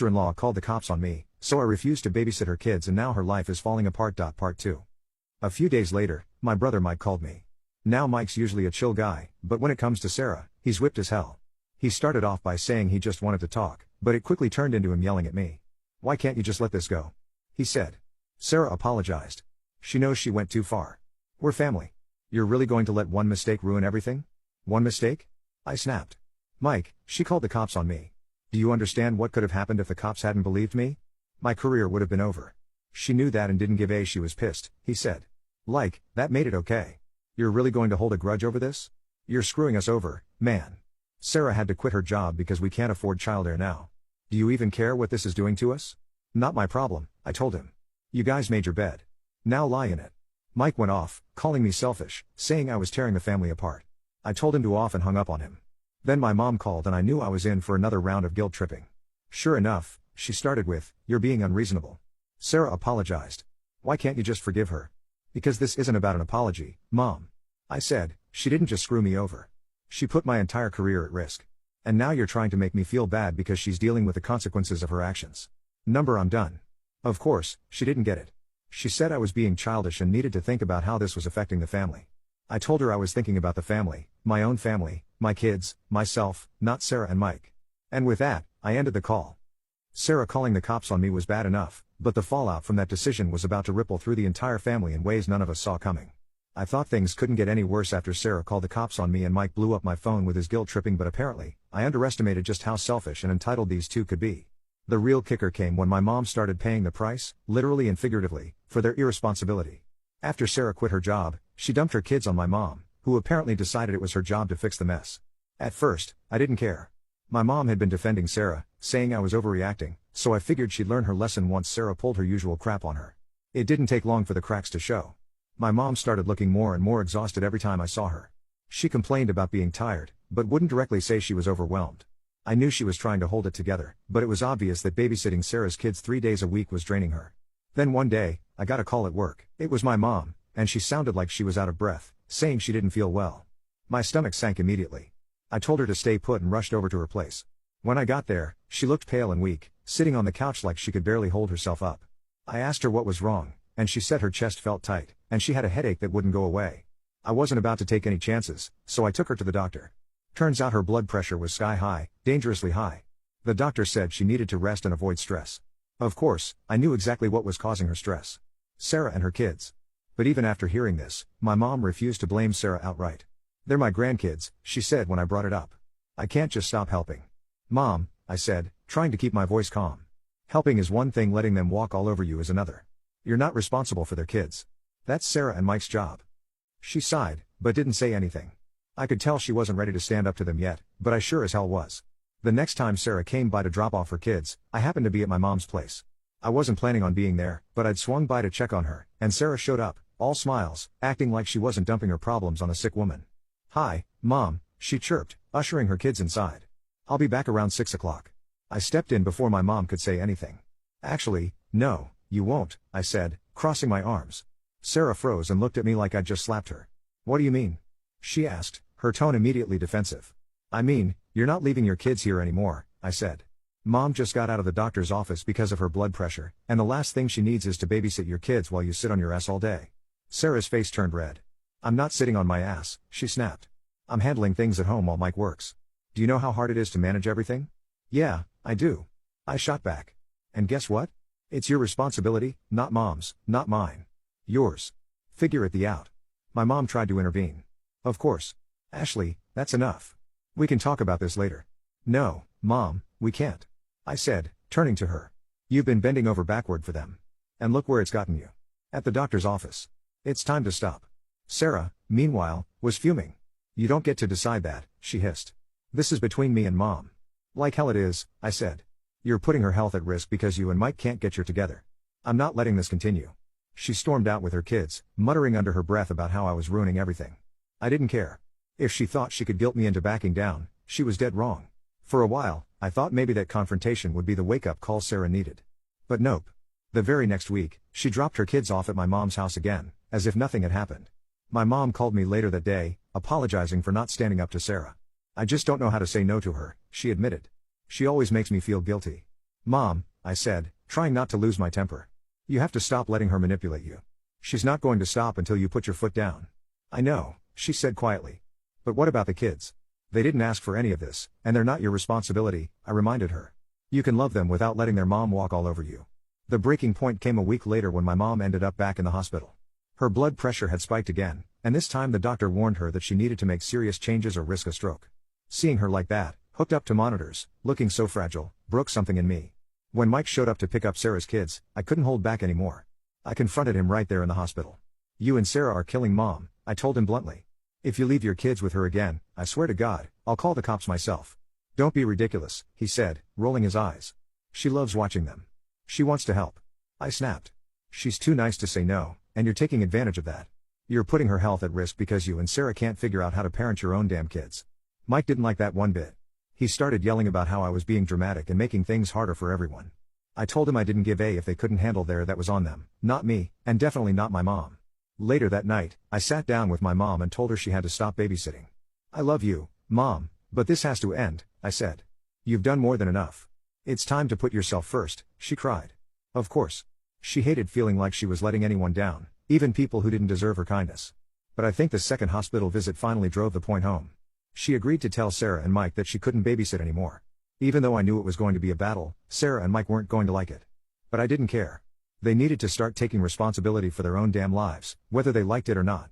sister-in-law called the cops on me, so I refused to babysit her kids and now her life is falling apart. Part 2. A few days later, my brother Mike called me. Now Mike's usually a chill guy, but when it comes to Sarah, he's whipped as hell. He started off by saying he just wanted to talk, but it quickly turned into him yelling at me. "Why can't you just let this go?" he said. Sarah apologized. She knows she went too far. "We're family. You're really going to let one mistake ruin everything?" "One mistake?" I snapped. "Mike, she called the cops on me. Do you understand what could have happened if the cops hadn't believed me? My career would have been over." "She knew that and didn't give a she was pissed," he said. "Like, that made it okay. You're really going to hold a grudge over this? You're screwing us over, man. Sarah had to quit her job because we can't afford childcare now. Do you even care what this is doing to us?" "Not my problem," I told him. "You guys made your bed. Now lie in it." Mike went off, calling me selfish, saying I was tearing the family apart. I told him to off and hung up on him. Then my mom called and I knew I was in for another round of guilt tripping. Sure enough, she started with, "You're being unreasonable." Sarah apologized. "Why can't you just forgive her?" "Because this isn't about an apology, Mom," I said. "She didn't just screw me over. She put my entire career at risk. And now you're trying to make me feel bad because she's dealing with the consequences of her actions. I'm done." Of course, she didn't get it. She said I was being childish and needed to think about how this was affecting the family. I told her I was thinking about the family, my own family, my kids, myself, not Sarah and Mike. And with that, I ended the call. Sarah calling the cops on me was bad enough, but the fallout from that decision was about to ripple through the entire family in ways none of us saw coming. I thought things couldn't get any worse after Sarah called the cops on me and Mike blew up my phone with his guilt tripping, but apparently, I underestimated just how selfish and entitled these two could be. The real kicker came when my mom started paying the price, literally and figuratively, for their irresponsibility. After Sarah quit her job, she dumped her kids on my mom, who apparently decided it was her job to fix the mess. At first, I didn't care. My mom had been defending Sarah, saying I was overreacting, so I figured she'd learn her lesson once Sarah pulled her usual crap on her. It didn't take long for the cracks to show. My mom started looking more and more exhausted every time I saw her. She complained about being tired, but wouldn't directly say she was overwhelmed. I knew she was trying to hold it together, but it was obvious that babysitting Sarah's kids 3 days a week was draining her. Then one day, I got a call at work. It was my mom, and she sounded like she was out of breath, saying she didn't feel well. My stomach sank immediately. I told her to stay put and rushed over to her place. When I got there, she looked pale and weak, sitting on the couch like she could barely hold herself up. I asked her what was wrong, and she said her chest felt tight, and she had a headache that wouldn't go away. I wasn't about to take any chances, so I took her to the doctor. Turns out her blood pressure was sky high, dangerously high. The doctor said she needed to rest and avoid stress. Of course, I knew exactly what was causing her stress. Sarah and her kids. But even after hearing this, my mom refused to blame Sarah outright. "They're my grandkids," she said when I brought it up. "I can't just stop helping." "Mom," I said, trying to keep my voice calm. "Helping is one thing, letting them walk all over you is another. You're not responsible for their kids. That's Sarah and Mike's job." She sighed, but didn't say anything. I could tell she wasn't ready to stand up to them yet, but I sure as hell was. The next time Sarah came by to drop off her kids, I happened to be at my mom's place. I wasn't planning on being there, but I'd swung by to check on her, and Sarah showed up, all smiles, acting like she wasn't dumping her problems on a sick woman. "Hi, Mom," she chirped, ushering her kids inside. "I'll be back around 6 o'clock. I stepped in before my mom could say anything. "Actually, no, you won't," I said, crossing my arms. Sarah froze and looked at me like I'd just slapped her. "What do you mean?" she asked, her tone immediately defensive. "I mean, you're not leaving your kids here anymore," I said. "Mom just got out of the doctor's office because of her blood pressure, and the last thing she needs is to babysit your kids while you sit on your ass all day." Sarah's face turned red. "I'm not sitting on my ass," she snapped. "I'm handling things at home while Mike works. Do you know how hard it is to manage everything?" "Yeah, I do," I shot back. "And guess what? It's your responsibility, not Mom's, not mine. Yours. Figure it out." My mom tried to intervene. "Of course. Ashley, that's enough. We can talk about this later." "No, Mom, we can't," I said, turning to her. "You've been bending over backward for them. And look where it's gotten you. At the doctor's office. It's time to stop." Sarah, meanwhile, was fuming. "You don't get to decide that," she hissed. "This is between me and Mom." "Like hell it is," I said. "You're putting her health at risk because you and Mike can't get your together. I'm not letting this continue." She stormed out with her kids, muttering under her breath about how I was ruining everything. I didn't care. If she thought she could guilt me into backing down, she was dead wrong. For a while, I thought maybe that confrontation would be the wake-up call Sarah needed. But nope. The very next week, she dropped her kids off at my mom's house again, as if nothing had happened. My mom called me later that day, apologizing for not standing up to Sarah. "I just don't know how to say no to her," she admitted. "She always makes me feel guilty. Mom, I said, trying not to lose my temper. You have to stop letting her manipulate you. She's not going to stop until you put your foot down. I know, she said quietly. But what about the kids? They didn't ask for any of this, and they're not your responsibility, I reminded her. You can love them without letting their mom walk all over you. The breaking point came a week later when my mom ended up back in the hospital. Her blood pressure had spiked again, and this time the doctor warned her that she needed to make serious changes or risk a stroke. Seeing her like that, hooked up to monitors, looking so fragile, broke something in me. When Mike showed up to pick up Sarah's kids, I couldn't hold back anymore. I confronted him right there in the hospital. You and Sarah are killing Mom, I told him bluntly. If you leave your kids with her again, I swear to God, I'll call the cops myself. Don't be ridiculous, he said, rolling his eyes. She loves watching them. She wants to help. I snapped. She's too nice to say no, and you're taking advantage of that. You're putting her health at risk because you and Sarah can't figure out how to parent your own damn kids. Mike didn't like that one bit. He started yelling about how I was being dramatic and making things harder for everyone. I told him I didn't give a if they couldn't handle that was on them, not me, and definitely not my mom. Later that night, I sat down with my mom and told her she had to stop babysitting. I love you, Mom, but this has to end, I said. You've done more than enough. It's time to put yourself first, she cried. Of course. She hated feeling like she was letting anyone down, even people who didn't deserve her kindness. But I think the second hospital visit finally drove the point home. She agreed to tell Sarah and Mike that she couldn't babysit anymore. Even though I knew it was going to be a battle, Sarah and Mike weren't going to like it. But I didn't care. They needed to start taking responsibility for their own damn lives, whether they liked it or not.